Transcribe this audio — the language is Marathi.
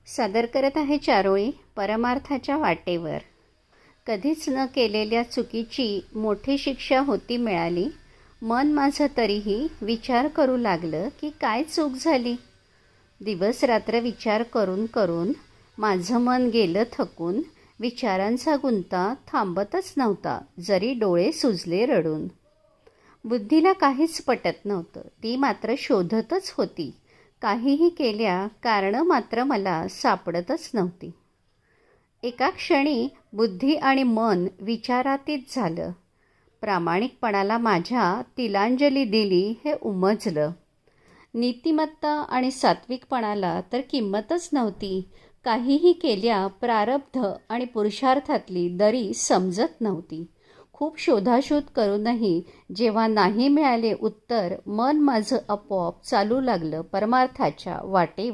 सादर करत आहे चारोळी परमार्थाच्या वाटेवर. कधीच न केलेल्या चुकीची मोठी शिक्षा होती मिळाली. मन माझं तरीही विचार करू लागलं की काय चूक झाली. दिवस रात्र विचार करून करून माझं मन गेलं थकून. विचारांचा गुंता थांबतच नव्हता, जरी डोळे सुजले रडून. बुद्धीला काहीच पटत नव्हतं, ती मात्र शोधतच होती. काहीही केल्या कारणं मात्र मला सापडतच नव्हती. एका क्षणी बुद्धी आणि मन विचारातीत झालं. प्रामाणिकपणाला माझ्या तिलांजली दिली हे उमजलं. नीतिमत्ता आणि सात्विकपणाला तर किंमतच नव्हती. काहीही केल्या प्रारब्ध आणि पुरुषार्थातली दरी समजत नव्हती. खूप शोधाशोध करूनही जेव्हा नाही मिळाले उत्तर, मन माझं आपोआप चालू लागलं परमार्थाच्या वाटेवर.